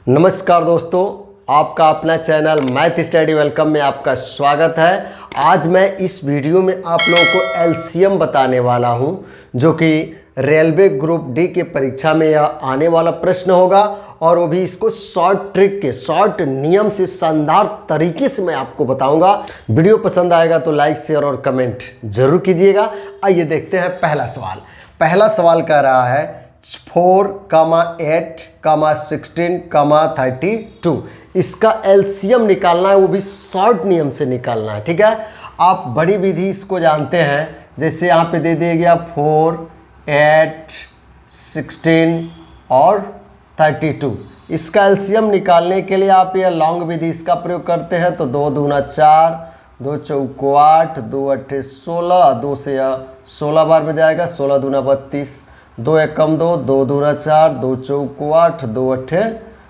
नमस्कार दोस्तों, आपका अपना चैनल मैथ स्टडी वेलकम में आपका स्वागत है। आज मैं इस वीडियो में आप लोगों को एलसीएम बताने वाला हूं, जो कि रेलवे ग्रुप डी की परीक्षा में यह आने वाला प्रश्न होगा और वो भी इसको शॉर्ट ट्रिक के शॉर्ट नियम से शानदार तरीके से मैं आपको बताऊंगा। वीडियो पसंद आएगा तो लाइक शेयर और कमेंट जरूर कीजिएगा। आइए देखते हैं पहला सवाल। पहला सवाल कह रहा है 4, 8, 16, 32। इसका एलसीएम निकालना है, वो भी शॉर्ट नियम से निकालना है। ठीक है, आप बड़ी विधि इसको जानते हैं। जैसे यहाँ पे दे दिया गया 4, 8, 16 और 32। इसका एलसीएम निकालने के लिए आप ये लॉन्ग विधि इसका प्रयोग करते हैं तो 2 दूना 4, 2 चौको 8, 2 अट्ठे 16, 2 से 16 बार में जाएगा, 16 दूना 32, 2 एकम 2, 2 दूना 4, 2 चौको 8, 2 अट्ठे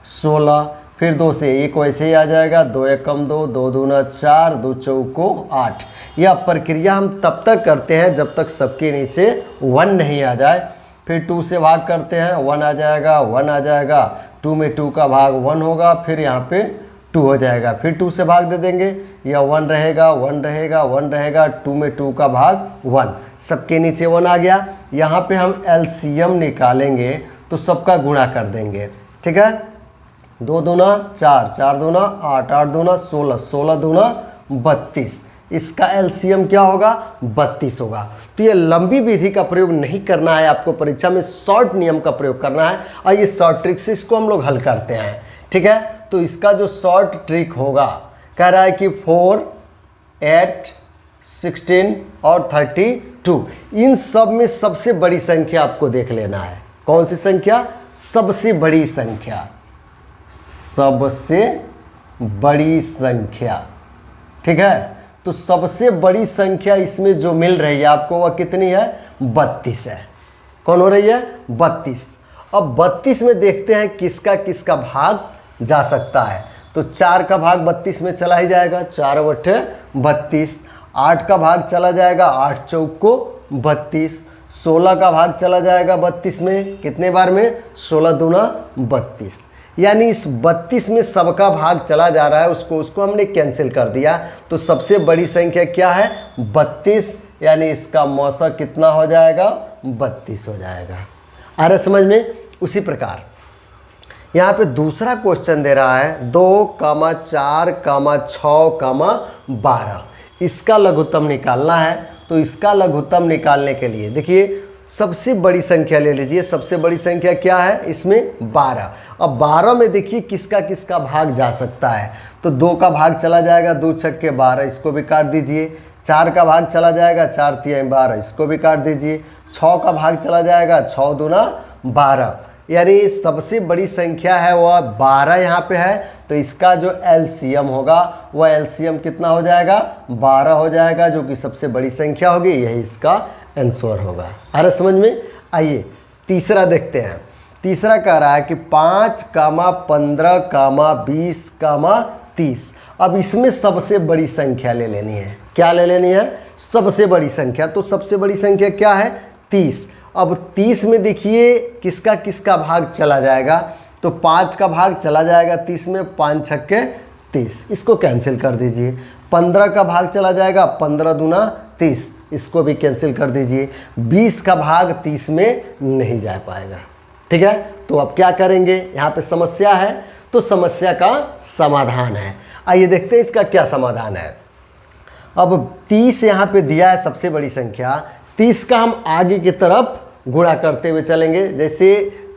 16, फिर 2 से 1 वैसे ही आ जाएगा, 2 एकम 2, 2 दूना 4, 2 चौको 8। यह प्रक्रिया हम तब तक करते हैं जब तक सबके नीचे 1 नहीं आ जाए। फिर 2 से भाग करते हैं, 1 आ जाएगा, 1 आ जाएगा, 2 में 2 का भाग 1 होगा, फिर यहाँ पे 2 हो जाएगा, फिर 2 से भाग दे देंगे, यह 1 रहेगा, 1 रहेगा, 1 रहेगा, 2 में 2 का भाग 1, सबके नीचे 1 आ गया। यहाँ पे हम एलसीएम निकालेंगे तो सबका गुणा कर देंगे। ठीक है, 2 दूना 4, 4 दूना 8, 8 दूना 16, 16 दूना 32। इसका एलसीएम क्या होगा? 32 होगा। तो ये लंबी विधि का प्रयोग नहीं करना है आपको, परीक्षा में शॉर्ट नियम का प्रयोग करना है। और ये शॉर्ट ट्रिक से इसको हम लोग हल करते हैं। ठीक है, तो इसका जो शॉर्ट ट्रिक होगा, कह रहा है कि 4, 8, 16 और 32, इन सब में सबसे बड़ी संख्या आपको देख लेना है। कौन सी संख्या? सबसे बड़ी संख्या, सबसे बड़ी संख्या। ठीक है, तो सबसे बड़ी संख्या इसमें जो मिल रही है आपको वह कितनी है? 32 है। कौन हो रही है? 32। अब 32 में देखते हैं किसका किसका भाग जा सकता है। तो 4 का भाग 32 में चला ही जाएगा, 4 बट्टे 32। 8 का भाग चला जाएगा, 8 चौको 32। 16 का भाग चला जाएगा 32 में, कितने बार में? 16 दूना 32। यानी इस 32 में सबका भाग चला जा रहा है, उसको हमने कैंसिल कर दिया। तो सबसे बड़ी संख्या क्या है? 32। यानी इसका मौसक कितना हो जाएगा? 32 हो जाएगा। आ रहा समझ में? उसी प्रकार यहाँ पे दूसरा क्वेश्चन दे रहा है 2, 4, 6, 12। इसका लघुत्तम निकालना है। तो इसका लघुत्तम निकालने के लिए देखिए, सबसे बड़ी संख्या ले लीजिए। सबसे बड़ी संख्या क्या है इसमें? 12। अब 12 में देखिए किसका किसका भाग जा सकता है। तो 2 का भाग चला जाएगा, 2 छक्के 12, इसको भी काट दीजिए। 4 का भाग चला जाएगा, 4 तिहाई 12, इसको भी काट दीजिए। 6 का भाग चला जाएगा, 6 दूना 12। यानी सबसे बड़ी संख्या है वह 12 यहाँ पे है। तो इसका जो एलसीएम होगा वह एलसीएम कितना हो जाएगा? 12 हो जाएगा, जो कि सबसे बड़ी संख्या होगी। यही इसका आंसर होगा। आ रहा समझ में? आइए तीसरा देखते हैं। तीसरा कह रहा है कि 5, 15, 20, 30। अब इसमें सबसे बड़ी संख्या ले लेनी है। क्या ले लेनी है? सबसे बड़ी संख्या। तो सबसे बड़ी संख्या क्या है? 30। अब 30 में देखिए किसका किसका भाग चला जाएगा। तो 5 का भाग चला जाएगा 30 में, 5 छक्के 30, इसको कैंसिल कर दीजिए। 15 का भाग चला जाएगा, 15 दूना 30, इसको भी कैंसिल कर दीजिए। 20 का भाग 30 में नहीं जा पाएगा। ठीक है, तो अब क्या करेंगे? यहाँ पे समस्या है, तो समस्या का समाधान है। आइए देखते हैं इसका क्या समाधान है। अब 30 यहाँ पे दिया है सबसे बड़ी संख्या। 30 का हम आगे की तरफ गुणा करते हुए चलेंगे। जैसे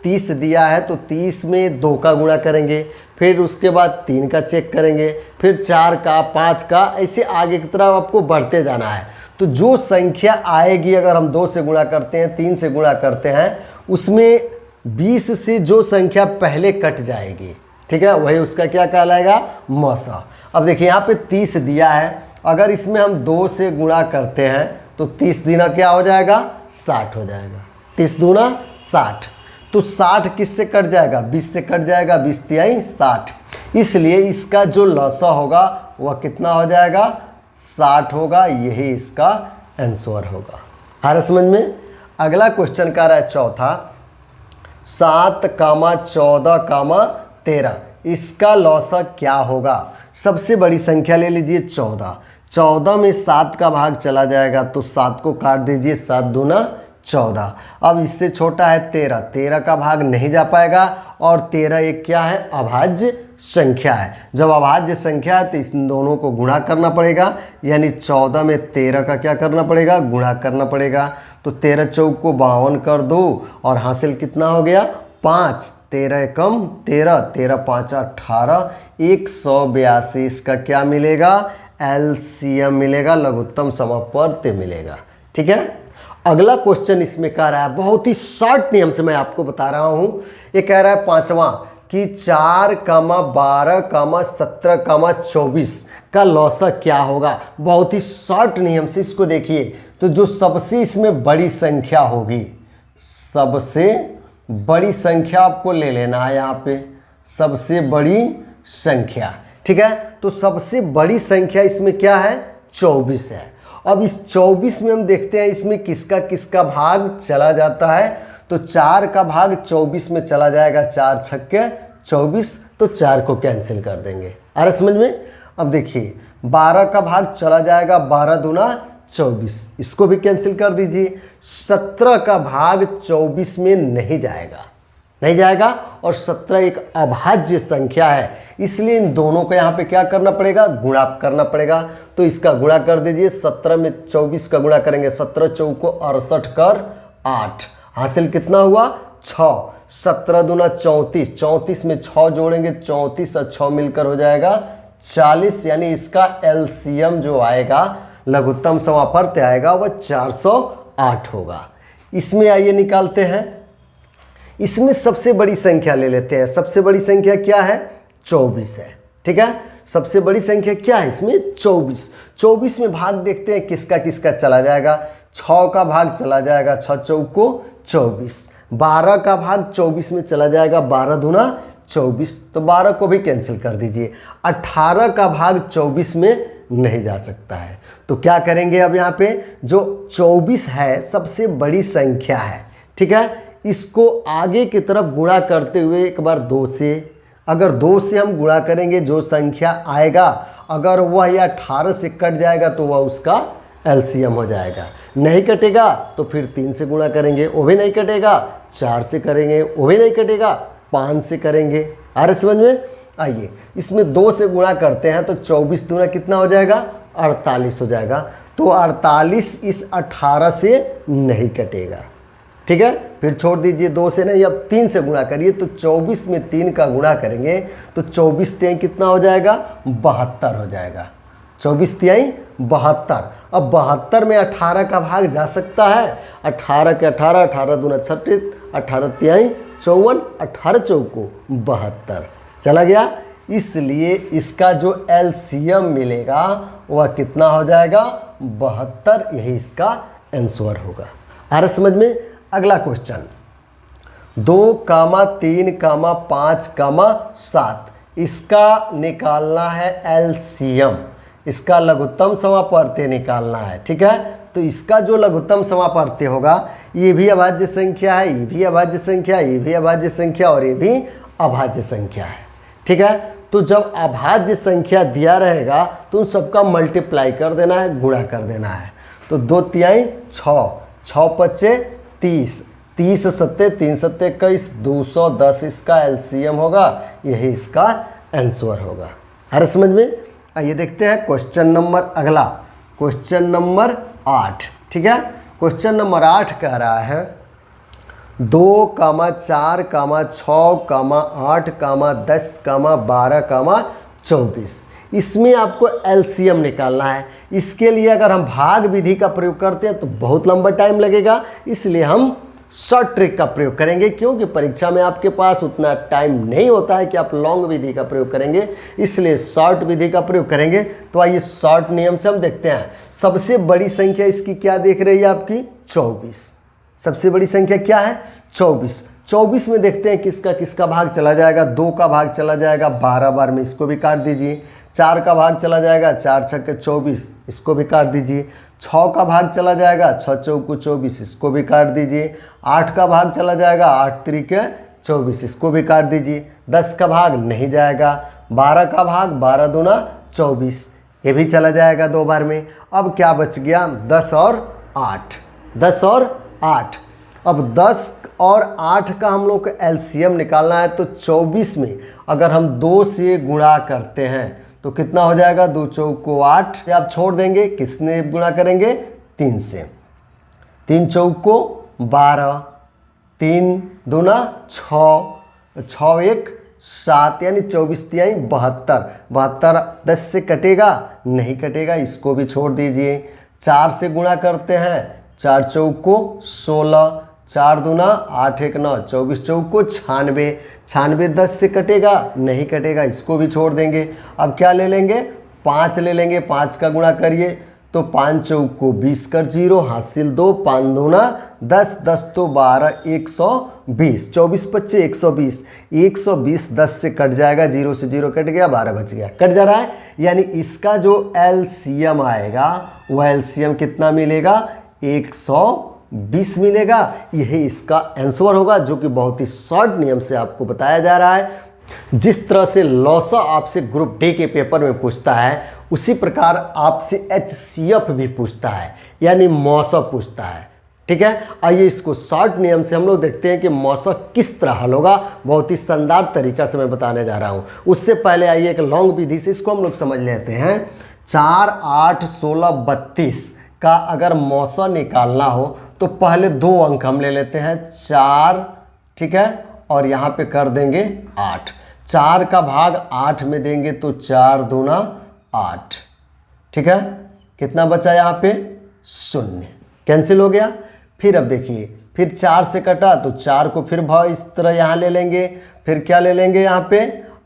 30 दिया है तो 30 में 2 का गुणा करेंगे, फिर उसके बाद 3 का चेक करेंगे, फिर 4 का, 5 का, ऐसे आगे की तरफ आपको बढ़ते जाना है। तो जो संख्या आएगी, अगर हम 2 से गुणा करते हैं, 3 से गुणा करते हैं, उसमें 20 से जो संख्या पहले कट जाएगी, ठीक है, वही उसका क्या कहलाएगा? मौसा। अब देखिए यहाँ पे 30 दिया है, अगर इसमें हम 2 से गुणा करते हैं तो 30 दूना क्या हो जाएगा? 60 हो जाएगा। 30 दूना 60। तो 60 किससे कट जाएगा? 20 से कट जाएगा, 20 तिहाई 60। इसलिए इसका जो लौसा होगा वह कितना हो जाएगा? 60 होगा। यही इसका आंसर होगा। आ रहा समझ में? अगला क्वेश्चन का रहा है चौथा, 7, 14, 13, इसका लौसा क्या होगा? सबसे बड़ी संख्या ले लीजिए 14, 14 में 7 का भाग चला जाएगा तो 7 को काट दीजिए, 7 दूना 14। अब इससे छोटा है 13, 13 का भाग नहीं जा पाएगा और 13 एक क्या है? अभाज्य संख्या है। जब अभाज्य संख्या है तो इन दोनों को गुणा करना पड़ेगा, यानी 14 में 13 का क्या करना पड़ेगा? गुणा करना पड़ेगा। तो 13 चौक को 52 कर दो और हासिल कितना हो गया? 5, 13 एकम 13, 13 5 18, 182। इसका क्या मिलेगा? एलसीएम मिलेगा, लघुत्तम समापवर्त्य मिलेगा। ठीक है। अगला क्वेश्चन इसमें कह रहा है, बहुत ही शॉर्ट नियम से मैं आपको बता रहा हूं। ये कह रहा है 5वां कि 4, 12, 17, 24 का लौसा क्या होगा? बहुत ही शॉर्ट नियम से इसको देखिए। तो जो सबसे इसमें बड़ी संख्या होगी, सबसे बड़ी संख्या आपको ले लेना है यहाँ पे, सबसे बड़ी संख्या। ठीक है। तो सबसे बड़ी संख्या इसमें क्या है? 24 है। अब इस 24 में हम देखते हैं इसमें किसका किसका भाग चला जाता है। तो 4 का भाग 24 में चला जाएगा, 4 छक्के 24, तो 4 को कैंसिल कर देंगे। आ रहा समझ में? अब देखिए 12 का भाग चला जाएगा, 12 दूना 24, इसको भी कैंसिल कर दीजिए। 17 का भाग 24 में नहीं जाएगा, नहीं जाएगा, और 17 एक अभाज्य संख्या है, इसलिए इन दोनों को यहाँ पे क्या करना पड़ेगा? गुणा करना पड़ेगा। तो इसका गुणा कर दीजिए, 17 में 24 का गुणा करेंगे, 17 चौको 68 कर 8, हासिल कितना हुआ? 6, 17 दूना 34, 34 में 6 जोड़ेंगे, 34 और 6 मिलकर हो जाएगा 40, यानी इसका एलसीएम जो आएगा, लघुत्तम समापवर्त्य आएगा, वह 408 होगा। इसमें आइए निकालते हैं। इसमें सबसे बड़ी संख्या ले लेते हैं। सबसे बड़ी संख्या क्या है? 24 है। ठीक है। सबसे बड़ी संख्या क्या है इसमें? 24। 24 में भाग देखते हैं किसका किसका चला जाएगा। 6 का भाग चला जाएगा, 6 चौको 24। 12 का भाग 24 में चला जाएगा, 12 दूना 24, तो 12 को भी कैंसिल कर दीजिए। 18 का भाग 24 में नहीं जा सकता है, तो क्या करेंगे? अब यहाँ पे जो 24 है सबसे बड़ी संख्या है। ठीक है। इसको आगे की तरफ गुणा करते हुए एक बार 2 से, अगर 2 से हम गुणा करेंगे जो संख्या आएगा, अगर वह या 18 से कट जाएगा तो वह उसका एलसीएम हो जाएगा। नहीं कटेगा तो फिर 3 से गुणा करेंगे, वो भी नहीं कटेगा। 4 से करेंगे, वो भी नहीं कटेगा। 5 से करेंगे। आ रहे समझ में? आइए इसमें 2 से गुणा करते हैं तो 24 दूना कितना हो जाएगा? 48 हो जाएगा। तो 48 इस 18 से नहीं कटेगा। ठीक है। फिर छोड़ दीजिए, 2 से नहीं, अब 3 से गुणा करिए। तो 24 में 3 का गुणा करेंगे तो 24 तिहाई कितना हो जाएगा? 72 हो जाएगा। 24 तिहाई 72। अब 72 में 18 का भाग जा सकता है। 18 के 18, 18 दूना 36, 18 तिहाई 54, 18 चौको 72 चला गया। इसलिए इसका जो एलसीएम मिलेगा वह कितना हो जाएगा? 72। यही इसका आंसर होगा। आ रहा समझ में? अगला क्वेश्चन, 2, 3, 5, 7, इसका निकालना है एलसीएम, इसका लघुत्तम समापवर्त्य निकालना है। ठीक है। तो इसका जो लघुत्तम समापवर्त्य होगा, ये भी अभाज्य संख्या है, ये भी अभाज्य संख्या, ये भी अभाज्य संख्या और ये भी अभाज्य संख्या है। ठीक है। तो जब अभाज्य संख्या दिया रहेगा तो उन सबका मल्टीप्लाई कर देना है, गुणा कर देना है। तो 2 तिहाई 6, 6 पच्चे 30, 30 सत्ते 3 सत्ते 21, 210 इसका एलसीएम होगा। यही इसका आंसर होगा। हर समझ में? आइए देखते हैं क्वेश्चन नंबर अगला, क्वेश्चन नंबर 8। ठीक है। क्वेश्चन नंबर 8 कह रहा है 2, 4, 6, 8, 10, 12, 24, इसमें आपको एलसीएम निकालना है। इसके लिए अगर हम भाग विधि का प्रयोग करते हैं तो बहुत लंबा टाइम लगेगा, इसलिए हम शॉर्ट ट्रिक का प्रयोग करेंगे, क्योंकि परीक्षा में आपके पास उतना टाइम नहीं होता है कि आप लॉन्ग विधि का प्रयोग करेंगे, इसलिए शॉर्ट विधि का प्रयोग करेंगे। तो आइए शॉर्ट नियम से हम देखते हैं। सबसे बड़ी संख्या इसकी क्या देख रही है आपकी? 24। सबसे बड़ी संख्या क्या है? 24। 24 में देखते हैं किसका किसका भाग चला जाएगा। 2 का भाग चला जाएगा 12 बार में, इसको भी काट दीजिए। 4 का भाग चला जाएगा, 4 छक्के 24, इसको भी काट दीजिए। 6 का भाग चला जाएगा, 6 चौको 24, इसको भी काट दीजिए। 8 का भाग चला जाएगा, 8 त्रिके 24, इसको भी काट दीजिए। 10 का भाग नहीं जाएगा, 12 का भाग 12 दूना 24, ये भी चला जाएगा 2 बार में। अब क्या बच गया, 10 और 8, 10 और 8। अब 10 और 8 का हम लोग को एलसीएम निकालना है, तो 24 में अगर हम 2 से गुणा करते हैं तो कितना हो जाएगा, 2 चौक को 8, आप छोड़ देंगे, किसने गुणा करेंगे, 3 से। 3 चौक को 12, 3 दूना 6, 6 1 7, यानी 24 तिहाई 72। 72 10 से कटेगा, नहीं कटेगा, इसको भी छोड़ दीजिए। 4 से गुणा करते हैं, 4 चौक को 16, 4 दूना 8 1 9, 24 चौक को 96, 96 10 से कटेगा, नहीं कटेगा, इसको भी छोड़ देंगे। अब क्या ले लेंगे, 5 ले लेंगे, 5 का गुणा करिए तो 5 चौक को 20 कर 0, हासिल 2, 5 दूना 10, 10 तो 12, 120, 24 25 120, 120 10 से कट जाएगा, 0 से 0 कट गया, 12 बच गया, कट जा रहा है। यानी इसका जो एलसीएम आएगा वह एलसीएम कितना मिलेगा, 120 मिलेगा। यही इसका आंसर होगा, जो कि बहुत ही शॉर्ट नियम से आपको बताया जा रहा है। जिस तरह से लौसा आपसे ग्रुप डी के पेपर में पूछता है, उसी प्रकार आपसे एचसीएफ भी पूछता है, यानी मौसा पूछता है। ठीक है, आइए इसको शॉर्ट नियम से हम लोग देखते हैं कि मौसा किस तरह हल होगा। बहुत ही शानदार तरीका से मैं बताने जा रहा हूं। उससे पहले आइए एक लॉन्ग विधि से इसको हम लोग समझ लेते हैं। 4 8 16 32 का अगर मौसा निकालना हो तो पहले 2 अंक हम ले लेते हैं, 4, ठीक है, और यहाँ पे कर देंगे 8। 4 का भाग 8 में देंगे तो 4 दूना 8, ठीक है, कितना बचा यहाँ पे, 0, कैंसिल हो गया। फिर अब देखिए, फिर 4 से कटा तो 4 को फिर भाव इस तरह यहाँ ले लेंगे, फिर क्या ले लेंगे यहाँ पे,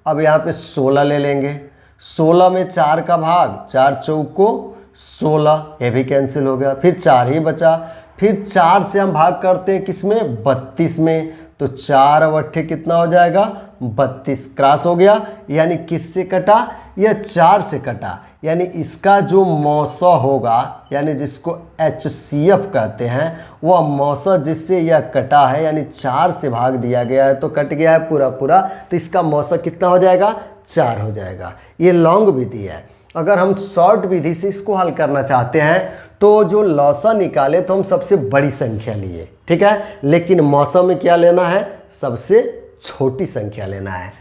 अब यहाँ पे 16 ले लेंगे। 16 में 4 का भाग, 4 चौक को 16, ये भी कैंसिल हो गया, फिर 4 ही बचा। फिर 4 से हम भाग करते हैं किसमें, 32 में, तो 4 और 8 कितना हो जाएगा, 32, क्रॉस हो गया। यानी किससे कटा, यह 4 से कटा। यानी इसका जो मौसा होगा, यानी जिसको एचसीएफ कहते हैं, वह मौसा जिससे यह कटा है, यानी 4 से भाग दिया गया है तो कट गया है पूरा पूरा, तो इसका मौसा कितना हो जाएगा, 4 हो जाएगा। ये लॉन्ग विधि है। अगर हम शॉर्ट विधि से इसको हल करना चाहते हैं तो जो लौसा निकाले तो हम सबसे बड़ी संख्या लिए, ठीक है, लेकिन मौसा में क्या लेना है, सबसे छोटी संख्या लेना है।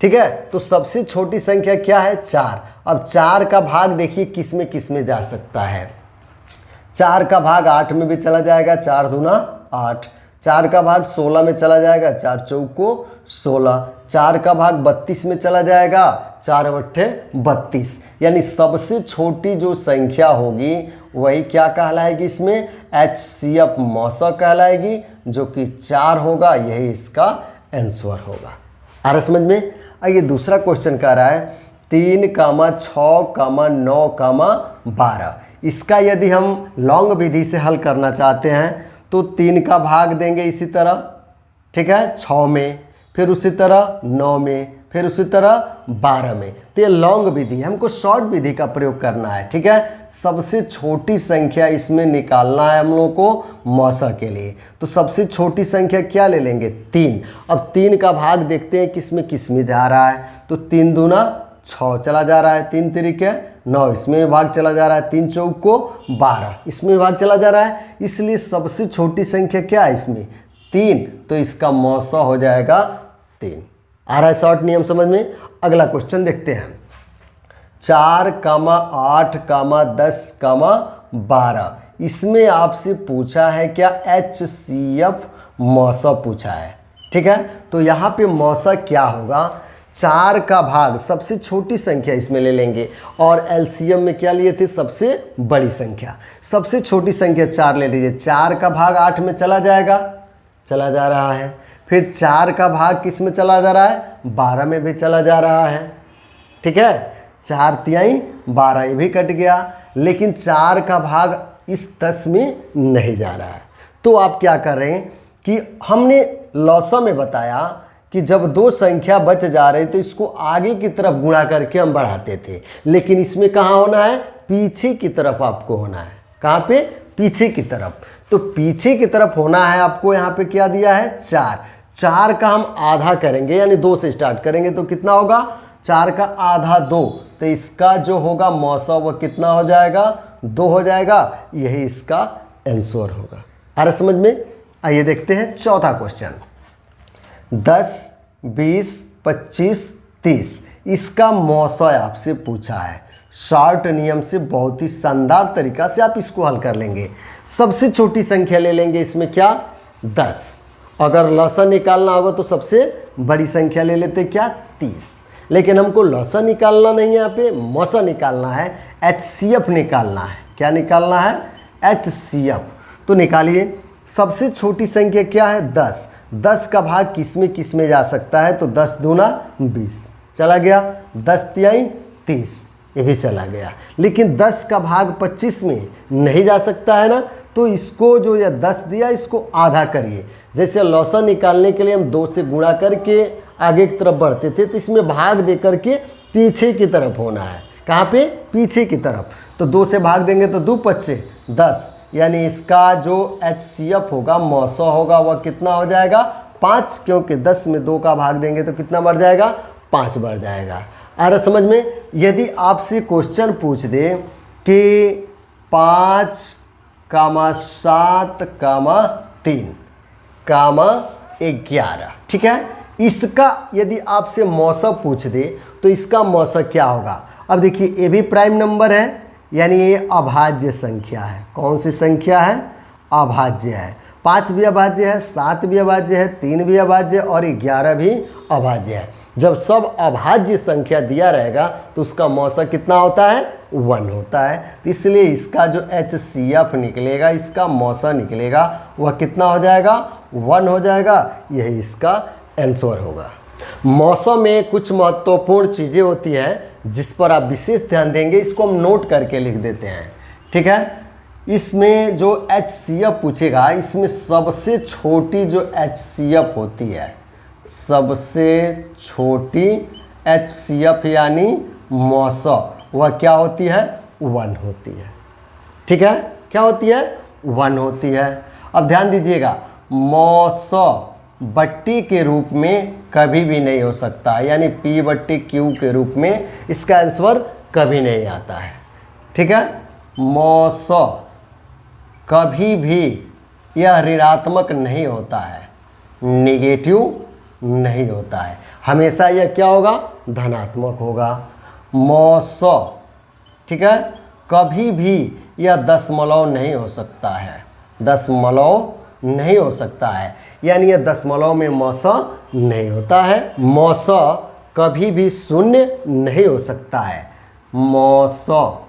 ठीक है, तो सबसे छोटी संख्या क्या है, 4। अब 4 का भाग देखिए किस में जा सकता है। 4 का भाग 8 में भी चला जाएगा, 4 दूना 8। 4 का भाग 16 में चला जाएगा, 4 चौक को 16। 4 का भाग 32 में चला जाएगा, 4 अट्ठे 32। यानी सबसे छोटी जो संख्या होगी वही क्या कहलाएगी, इसमें एचसीएफ मौसा कहलाएगी, जो कि 4 होगा। यही इसका आंसर होगा। आ रहा समझ में। आइए दूसरा क्वेश्चन कह रहा है 3, 6, 9, 12। इसका यदि हम लॉन्ग विधि से हल करना चाहते हैं तो 3 का भाग देंगे इसी तरह, ठीक है, 6 में, फिर उसी तरह 9 में, फिर उसी तरह 12 में। तो ये लॉन्ग विधि, हमको शॉर्ट विधि का प्रयोग करना है। ठीक है, सबसे छोटी संख्या इसमें निकालना है हम लोगों को मौसा के लिए। तो सबसे छोटी संख्या क्या ले लेंगे, 3। अब 3 का भाग देखते हैं किस में जा रहा है, तो 3 दूना 6 चला जा रहा है, 3 तिरिके 9, इसमें भाग चला जा रहा है, 3 चौक को 12, इसमें भाग चला जा रहा है। इसलिए सबसे छोटी संख्या क्या है इसमें, 3, तो इसका मौसा हो जाएगा 3। आ रहा है शॉर्ट नियम समझ में। अगला क्वेश्चन देखते हैं 4, 8, 10, 12। इसमें आपसे पूछा है क्या, एचसीएफ मौसा पूछा है। ठीक है, तो यहाँ पे मौसा क्या होगा, 4 का भाग सबसे छोटी संख्या इसमें ले लेंगे, और एलसीएम में क्या लिए थे, सबसे बड़ी संख्या। सबसे छोटी संख्या 4 ले लीजिए, 4 का भाग 8 में चला जाएगा, चला जा रहा है। फिर 4 का भाग किस में चला जा रहा है, 12 में भी चला जा रहा है। ठीक है, 4 तिहाई 12, ये भी कट गया। लेकिन 4 का भाग इस 10 में नहीं जा रहा है। तो आप क्या कर रहे हैं कि हमने लौसा में बताया कि जब 2 संख्या बच जा रहे तो इसको आगे की तरफ गुणा करके हम बढ़ाते थे, लेकिन इसमें कहाँ होना है, पीछे की तरफ आपको होना है। कहाँ पे, पीछे की तरफ। तो पीछे की तरफ होना है आपको। यहाँ पे क्या दिया है, 4। 4 का हम आधा करेंगे यानी 2 से स्टार्ट करेंगे तो कितना होगा, 4 का आधा 2, तो इसका जो होगा मौसा वह कितना हो जाएगा, 2 हो जाएगा। यही इसका आंसर होगा। आ रहा समझ में। आइए देखते हैं चौथा क्वेश्चन। 10, 20, 25, 30 इसका मौसा आपसे पूछा है। शॉर्ट नियम से बहुत ही शानदार तरीका से आप इसको हल कर लेंगे। सबसे छोटी संख्या ले लेंगे इसमें क्या, 10। अगर लसा निकालना होगा तो सबसे बड़ी संख्या ले लेते क्या, 30। लेकिन हमको लसा निकालना नहीं है, यहाँ पे मौसा निकालना है, HCF निकालना है। क्या निकालना है, HCF। तो निकालिए। सबसे छोटी संख्या क्या है, 10। 10 का भाग किस में जा सकता है, तो 10 दूना 20 चला गया, 10 तिहाई 30 ये भी चला गया। लेकिन 10 का भाग 25 में नहीं जा सकता है ना, तो इसको जो ये 10 दिया इसको आधा करिए। जैसे लौसा निकालने के लिए हम 2 से गुणा करके आगे की तरफ बढ़ते थे, तो इसमें भाग दे करके पीछे की तरफ होना है। कहाँ पे, पीछे की तरफ। तो 2 से भाग देंगे तो 2 पच्चे 10, यानी इसका जो HCF होगा, मौसा होगा, वह कितना हो जाएगा, 5। क्योंकि 10 में 2 का भाग देंगे तो कितना बढ़ जाएगा, 5 बढ़ जाएगा। आ रहा समझ में। यदि आपसे क्वेश्चन पूछ दे कि 5, 7, 3, 11, ठीक है, इसका यदि आपसे मौसा पूछ दे तो इसका मौसा क्या होगा। अब देखिए ये भी प्राइम नंबर है, यानी ये अभाज्य संख्या है। कौन सी संख्या है, अभाज्य है। 5 भी अभाज्य है, 7 भी अभाज्य है, 3 भी अभाज्य और 11 भी अभाज्य है। जब सब अभाज्य संख्या दिया रहेगा तो उसका मौसा कितना होता है, 1 होता है। इसलिए इसका जो HCF निकलेगा, इसका मौसा निकलेगा, वह कितना हो जाएगा, 1 हो जाएगा। यही इसका आंसर होगा। मौसम में कुछ महत्वपूर्ण चीज़ें होती हैं जिस पर आप विशेष ध्यान देंगे। इसको हम नोट करके लिख देते हैं, ठीक है। इसमें जो HCF पूछेगा, इसमें सबसे छोटी जो HCF होती है, सबसे छोटी HCF यानी मौसा, वह क्या होती है, 1 होती है। ठीक है, क्या होती है, 1 होती है। अब ध्यान दीजिएगा, मौसा बट्टी के रूप में कभी भी नहीं हो सकता, यानी P/Q के रूप में इसका आंसर कभी नहीं आता है। ठीक है, मौसा कभी भी यह ऋणात्मक नहीं होता है, नेगेटिव नहीं होता है, हमेशा यह क्या होगा, धनात्मक होगा। मौसा, ठीक है, कभी भी यह दशमलव नहीं हो सकता है, दशमलव नहीं हो सकता है, यानी यह दशमलव में मौसा नहीं होता है। मौसा कभी भी शून्य नहीं हो सकता है, मौसा,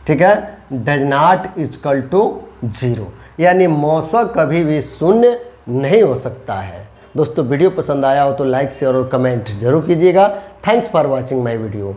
ठीक है, डज नॉट इक्वल टू 0, यानी मौसा कभी भी शून्य नहीं हो सकता है। दोस्तों वीडियो पसंद आया हो तो लाइक शेयर और कमेंट जरूर कीजिएगा। Thanks for watching my video.